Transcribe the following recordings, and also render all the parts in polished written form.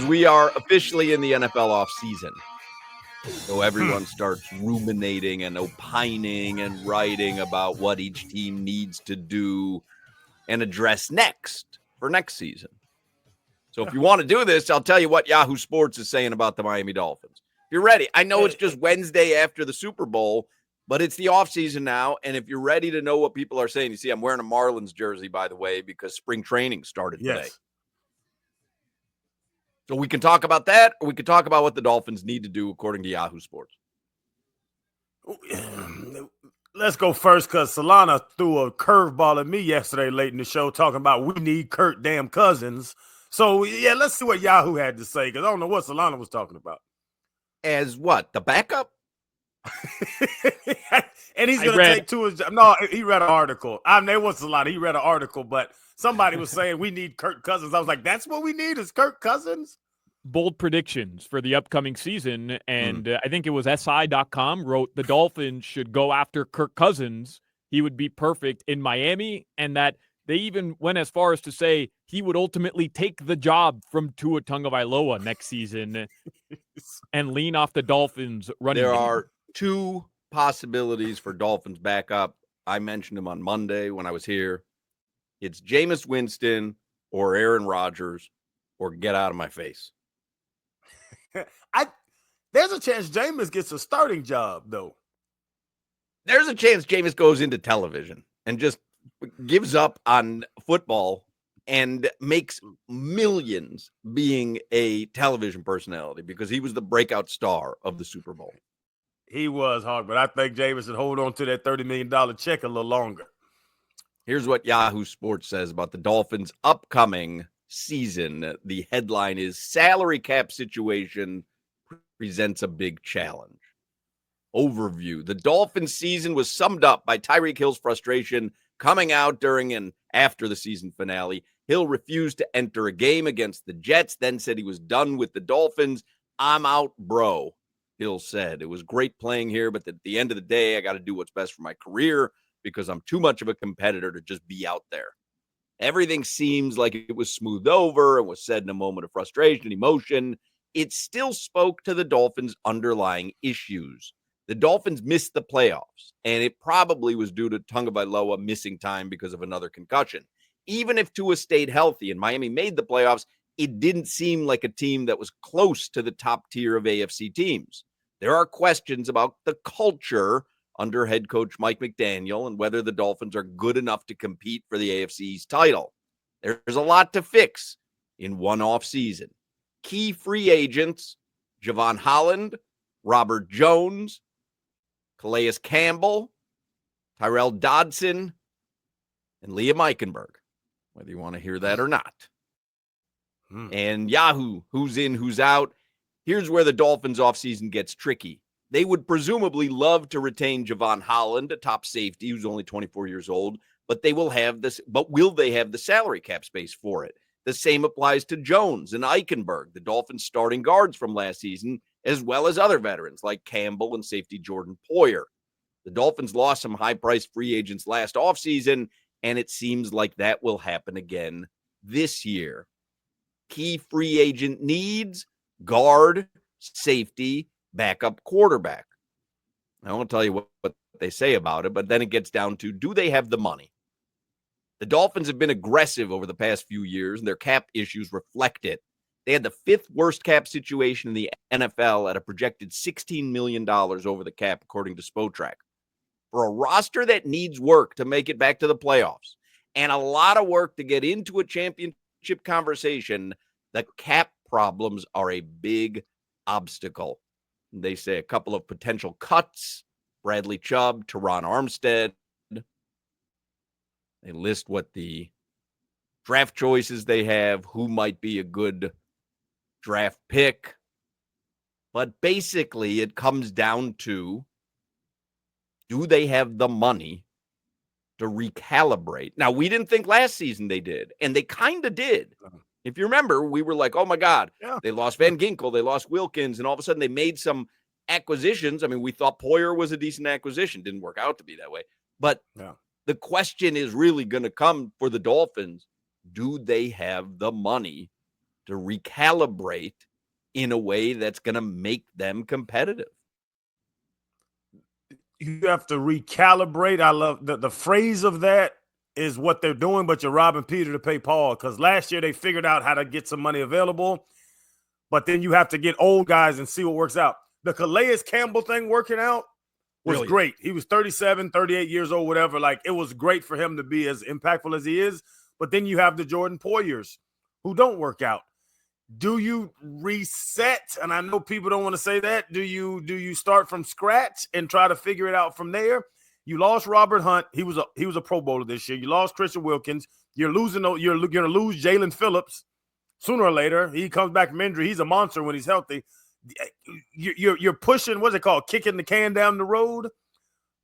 we are officially in the NFL offseason. So everyone starts ruminating and opining and writing about what each team needs to do and address next for next season. So if you want to do this, I'll tell you what Yahoo Sports is saying about the Miami Dolphins. If you're ready, I know it's just Wednesday after the Super Bowl, but it's the offseason now. And if you're ready to know what people are saying, you see, I'm wearing a Marlins jersey, by the way, because spring training started today. So we can talk about that, or we can talk about what the Dolphins need to do according to Yahoo Sports. Let's go first because Solana threw a curveball at me yesterday late in the show talking about we need Kirk damn Cousins. So, yeah, let's see what Yahoo had to say because I don't know what Solana was talking about. As what? The backup? And he's going to take to his job. No, he read an article. I mean, it wasn't Solana. He read an article, but somebody was saying we need Kirk Cousins. I was like, that's what we need is Kirk Cousins? Bold predictions for the upcoming season, and I think it was SI.com wrote the Dolphins should go after Kirk Cousins. He would be perfect in Miami, and that they even went as far as to say he would ultimately take the job from Tua Tagovailoa next season and lean off the Dolphins running There game. are two possibilities for Dolphins backup. I mentioned them on Monday when I was here. It's Jameis Winston or Aaron Rodgers or get out of my face. There's a chance Jameis gets a starting job, though. There's a chance Jameis goes into television and just gives up on football and makes millions being a television personality because he was the breakout star of the Super Bowl. He was hard, but I think Jameis should hold on to that $30 million check a little longer. Here's what Yahoo Sports says about the Dolphins' upcoming season. The headline is salary cap situation presents a big challenge. Overview. The Dolphins season was summed up by Tyreek Hill's frustration coming out during and after the season finale. Hill refused to enter a game against the Jets, then said he was done with the Dolphins. I'm out, bro, Hill said. It was great playing here, but at the end of the day, I got to do what's best for my career because I'm too much of a competitor to just be out there. Everything seems like it was smoothed over and was said in a moment of frustration and emotion. It still spoke to the Dolphins' underlying issues. The Dolphins missed the playoffs, and it probably was due to Tagovailoa missing time because of another concussion. Even if Tua stayed healthy and Miami made the playoffs, it didn't seem like a team that was close to the top tier of AFC teams. There are questions about the culture under head coach Mike McDaniel and whether the Dolphins are good enough to compete for the AFC's title. There's a lot to fix in one offseason. Key free agents, Javon Holland, Robert Jones, Calais Campbell, Tyrell Dodson, and Liam Eichenberg, whether you want to hear that or not. And Yahoo, who's in, who's out. Here's where the Dolphins offseason gets tricky. They would presumably love to retain Javon Holland, a top safety who's only 24 years old, but they will have this. But will they have the salary cap space for it? The same applies to Jones and Eichenberg, the Dolphins starting guards from last season, as well as other veterans like Campbell and safety Jordan Poyer. The Dolphins lost some high-priced free agents last offseason, and it seems like that will happen again this year. Key free agent needs: guard, safety, backup quarterback. I won't tell you what they say about it, but then it gets down to, do they have the money? The Dolphins have been aggressive over the past few years, and their cap issues reflect it. They had the fifth worst cap situation in the NFL at a projected $16 million over the cap, according to Spotrac. For a roster that needs work to make it back to the playoffs and a lot of work to get into a championship conversation, the cap problems are a big obstacle. They say a couple of potential cuts: Bradley Chubb, Teron Armstead. They list what the draft choices they have, who might be a good draft pick. But basically, it comes down to, do they have the money to recalibrate? Now, we didn't think last season they did, and they kind of did. If you remember, we were like, oh, my God, they lost Van Ginkel, they lost Wilkins, and all of a sudden they made some acquisitions. I mean, we thought Poyer was a decent acquisition. Didn't work out to be that way. But the question is really going to come for the Dolphins. Do they have the money to recalibrate in a way that's going to make them competitive. You have to recalibrate. I love the phrase of that is what they're doing, but you're robbing Peter to pay Paul, because last year they figured out how to get some money available, but then you have to get old guys and see what works out. The Calais Campbell thing working out was great. He was 37, 38 years old, whatever. Like, it was great for him to be as impactful as he is. But then you have the Jordan Poyers who don't work out. Do you reset? And I know people don't want to say that. Do you start from scratch and try to figure it out from there? You lost Robert Hunt. He was a Pro Bowler this year. You lost Christian Wilkins. You're going to lose Jalen Phillips sooner or later. He comes back from injury. He's a monster when he's healthy. You're pushing, what's it called, kicking the can down the road,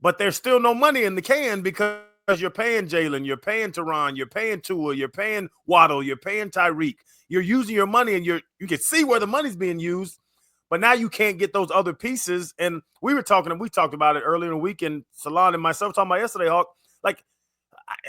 but there's still no money in the can because you're paying Jalen, you're paying Teron, you're paying Tua, you're paying Waddle, you're paying Tyreek. You're using your money, and you can see where the money's being used, but now you can't get those other pieces. And we talked about it earlier in the week, and Solana and myself talking about yesterday, Hawk, like,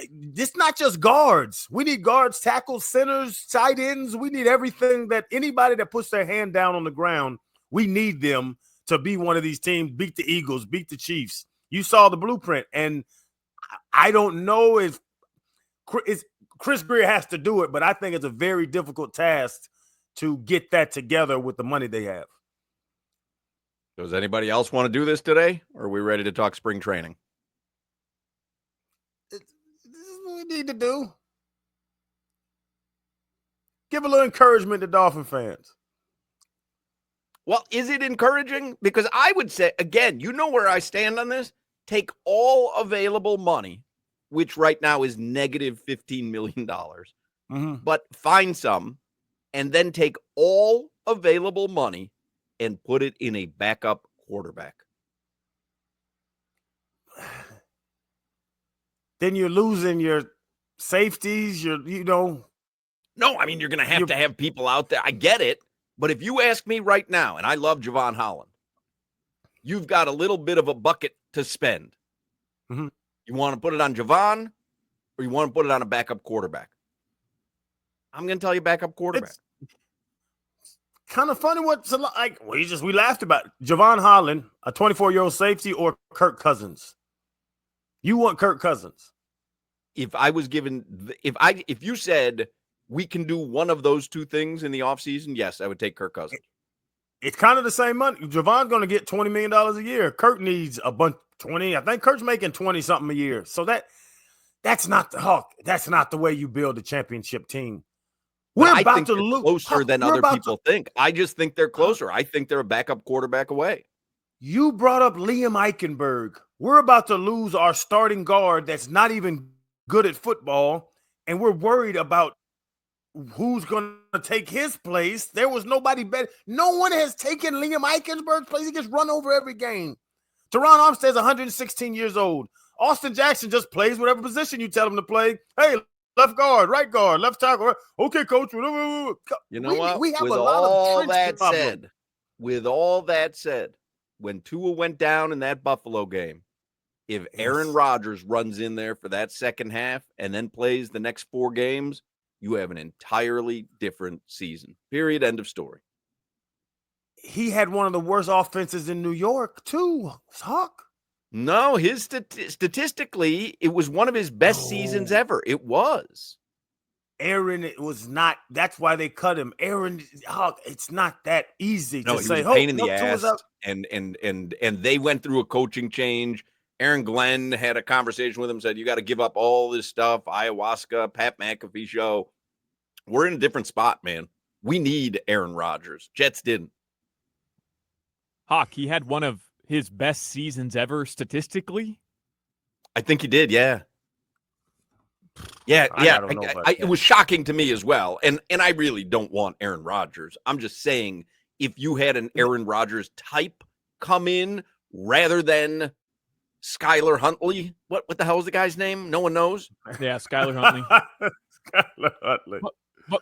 it's not just guards. We need guards, tackles, centers, tight ends. We need everything, that anybody that puts their hand down on the ground, we need them to be one of these teams, beat the Eagles, beat the Chiefs. You saw the blueprint, and I don't know if Chris Greer has to do it, but I think it's a very difficult task to get that together with the money they have. Does anybody else want to do this today, or are we ready to talk spring training? This is what we need to do. Give a little encouragement to Dolphin fans. Well, is it encouraging? Because I would say, again, you know where I stand on this. Take all available money, which right now is negative $15 million, but find some, and then take all available money and put it in a backup quarterback. Then you're losing your safeties, No, I mean, you're going to have people out there. I get it. But if you ask me right now, and I love Javon Holland, you've got a little bit of a bucket to spend. Mm-hmm. You want to put it on Javon, or you want to put it on a backup quarterback? I'm going to tell you backup quarterback. It's kind of funny we laughed about it. Javon Holland, a 24-year-old safety, or Kirk Cousins. You want Kirk Cousins. If you said we can do one of those two things in the offseason, yes, I would take Kirk Cousins. It's kind of the same money. Javon's going to get $20 million a year. Kirk needs a bunch, 20. I think Kirk's making 20-something a year. So that's not the Hawk. That's not the way you build a championship team. I think they're closer than other people think. I just think they're closer. I think they're a backup quarterback away. You brought up Liam Eichenberg. We're about to lose our starting guard that's not even good at football, and we're worried about who's going to take his place. There was nobody better. No one has taken Liam Eichenberg's place. He gets run over every game. Teron Armstead's 116 years old. Austin Jackson just plays whatever position you tell him to play. Hey, left guard, right guard, left tackle. Okay, coach. You know what? We have with a lot of that said, with all that said, when Tua went down in that Buffalo game, if Aaron Rodgers runs in there for that second half and then plays the next 4 games, you have an entirely different season. Period. End of story. He had one of the worst offenses in New York, too. Hawk. No, his statistically, it was one of his best seasons ever. It was. Aaron, it was not. That's why they cut him. Aaron, Hawk, it's not that easy to say. He was a pain in the ass, and they went through a coaching change. Aaron Glenn had a conversation with him, said, you got to give up all this stuff, ayahuasca, Pat McAfee show. We're in a different spot, man. We need Aaron Rodgers. Jets didn't. Hawk, he had one of his best seasons ever statistically? I think he did, yeah. Yeah. It was shocking to me as well. And I really don't want Aaron Rodgers. I'm just saying, if you had an Aaron Rodgers type come in rather than Skylar Huntley, what the hell is the guy's name? No one knows. Yeah, Skylar Huntley. Skylar Huntley.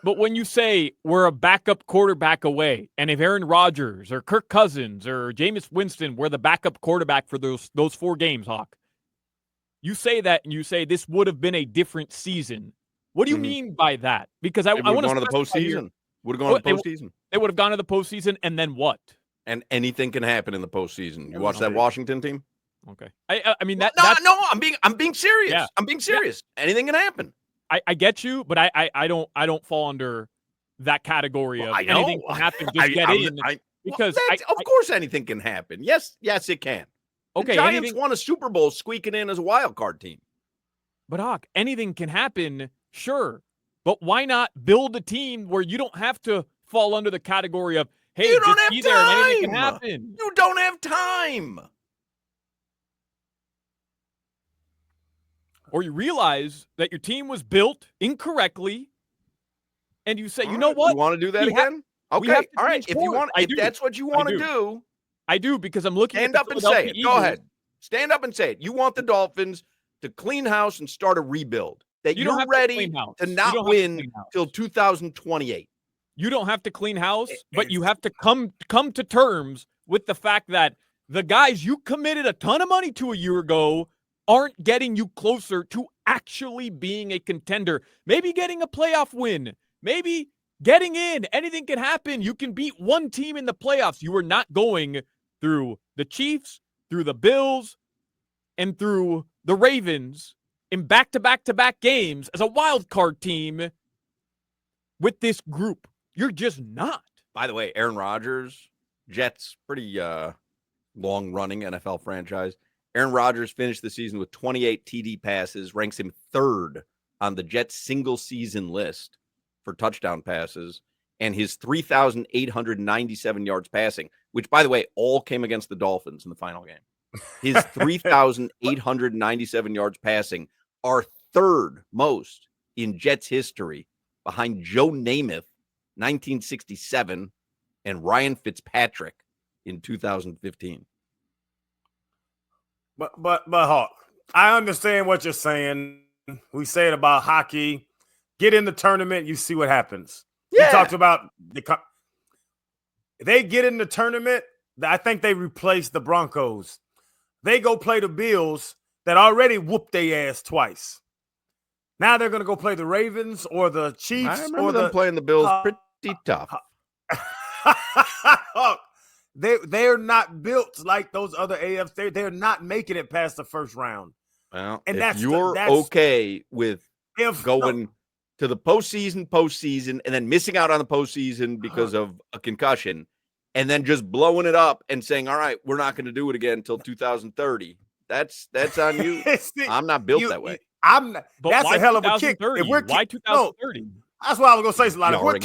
But when you say we're a backup quarterback away, and if Aaron Rodgers or Kirk Cousins or Jameis Winston were the backup quarterback for those 4 games, Hawk, you say that and you say this would have been a different season. What do you mean by that? Because I want to one of the postseason. Would have gone to the postseason. They would have gone to the postseason, and then what? And anything can happen in the postseason. You watch that Washington team? Okay. I mean that. No, I'm being serious. Yeah. I'm being serious. Yeah. Anything can happen. I get you, but I don't fall under that category of anything can happen. Just get in. Because of course anything can happen. Yes, it can. Okay, the Giants won a Super Bowl squeaking in as a wild card team. But Hoch, anything can happen, sure. But why not build a team where you don't have to fall under the category of, hey, you don't just have be time. there and anything can happen. You don't have time. Or you realize that your team was built incorrectly, and you say, you know what? You want to do that again? Okay, all right. If that's what you want to do. I do, because I'm looking Stand at up and say it. Go ahead. Stand up and say it. You want the Dolphins to clean house and start a rebuild. That you're ready to not win till 2028. You don't have to clean house, but you have to come to terms with the fact that the guys you committed a ton of money to a year ago aren't getting you closer to actually being a contender. Maybe getting a playoff win. Maybe getting in. Anything can happen. You can beat one team in the playoffs. You are not going through the Chiefs, through the Bills, and through the Ravens in back-to-back-to-back games as a wild card team with this group. You're just not. By the way, Aaron Rodgers, Jets, pretty long-running NFL franchise. Aaron Rodgers finished the season with 28 TD passes, ranks him third on the Jets single-season list for touchdown passes, and his 3,897 yards passing, which, by the way, all came against the Dolphins in the final game. His 3,897 yards passing are third most in Jets history, behind Joe Namath, 1967, and Ryan Fitzpatrick in 2015. But Hawk, I understand what you're saying. We say it about hockey. Get in the tournament, you see what happens. Yeah. You talked about they get in the tournament. I think they replace the Broncos. They go play the Bills that already whooped their ass twice. Now they're going to go play the Ravens or the Chiefs. I remember them playing the Bills pretty tough. They're not built like those other AFC. They're not making it past the first round. Well, and if you're okay with going to the postseason, and then missing out on the postseason because of a concussion, and then just blowing it up and saying, all right, we're not going to do it again until 2030. That's on you. I'm not built that way. That's a hell of a kick. Why 2030? That's what I was going to say, Solana. We're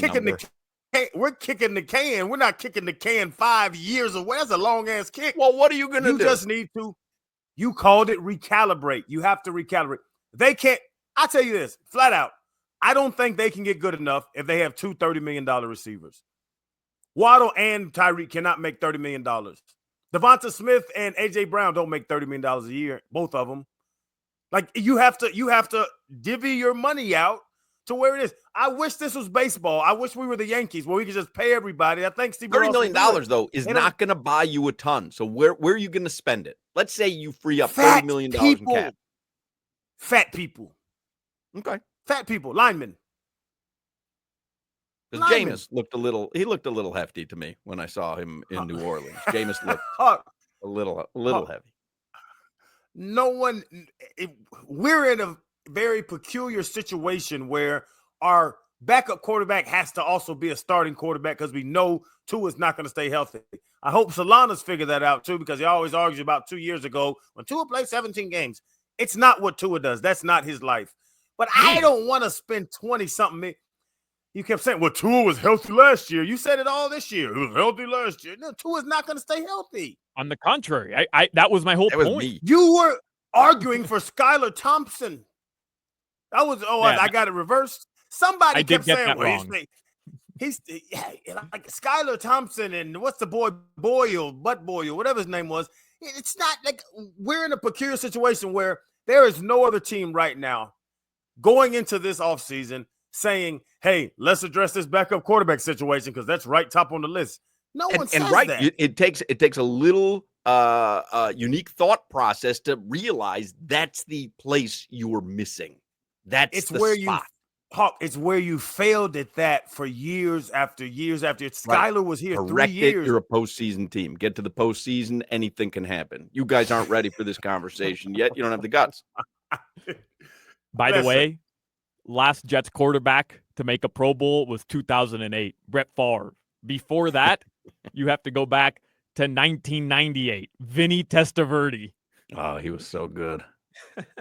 kicking the can. We're not kicking the can 5 years away. That's a long-ass kick. Well, what are you going to do? You just need to. You called it recalibrate. You have to recalibrate. They can't. I tell you this, flat out. I don't think they can get good enough if they have two $30 million receivers. Waddle and Tyreek cannot make $30 million. Devonta Smith and A.J. Brown don't make $30 million a year, both of them. Like, you have to divvy your money out to where it is. I wish this was baseball. I wish we were the Yankees where we could just pay everybody. I think Steve $30 million, though, is not going to buy you a ton. So where are you going to spend it? Let's say you free up $30 million in cap. Fat people. Okay. Fat people, linemen. Because Jameis looked a little hefty to me when I saw him in New Orleans. Jameis looked a little heavy. We're in a very peculiar situation where our backup quarterback has to also be a starting quarterback because we know Tua is not going to stay healthy. I hope Solana's figured that out too, because he always argues about 2 years ago when Tua played 17 games. It's not what Tua does. That's not his life. But I don't want to spend 20-something. You kept saying, well, Tua was healthy last year. You said it all this year. He was healthy last year. No, Tua's not going to stay healthy. On the contrary, I that was my whole point. You were arguing for Skylar Thompson. That was, I got it reversed. Somebody kept saying, well, he's like Skylar Thompson and what's the boy, Boyle, whatever his name was. It's not like we're in a peculiar situation where there is no other team right now going into this offseason saying, hey, let's address this backup quarterback situation because that's right top on the list. No one says that. It takes a little unique thought process to realize that's the place you were missing. That's the spot. Hawk, it's where you failed at that for years after years after. Right. Skyler was here Correct 3 it. years. You're a postseason team. Get to the postseason. Anything can happen. You guys aren't ready for this conversation yet. You don't have the guts. By the Listen. way, last Jets quarterback to make a Pro Bowl was 2008, Brett Favre. Before that, you have to go back to 1998, Vinny Testaverde. Oh, he was so good.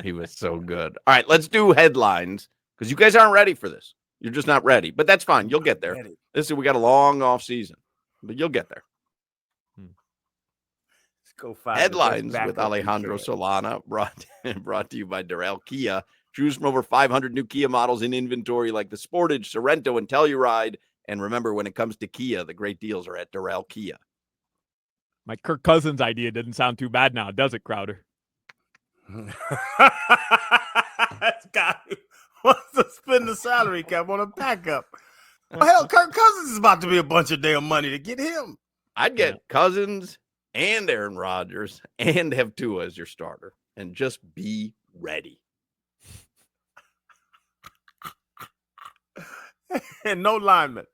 He was so good. All right, let's do headlines because you guys aren't ready for this. You're just not ready, but that's fine. You'll get there. Listen, we got a long off season, but you'll get there. Let's go find Headlines with Alejandro Solana, brought to you by Darrell Kia. Choose from over 500 new Kia models in inventory like the Sportage, Sorento, and Telluride. And remember, when it comes to Kia, the great deals are at Darrell Kia. My Kirk Cousins idea doesn't sound too bad now, does it, Crowder? That guy wants to spend the salary cap on a backup. Well, hell, Kirk Cousins is about to be a bunch of damn money to get him. I'd get Cousins and Aaron Rodgers and have Tua as your starter and just be ready. And no linemen.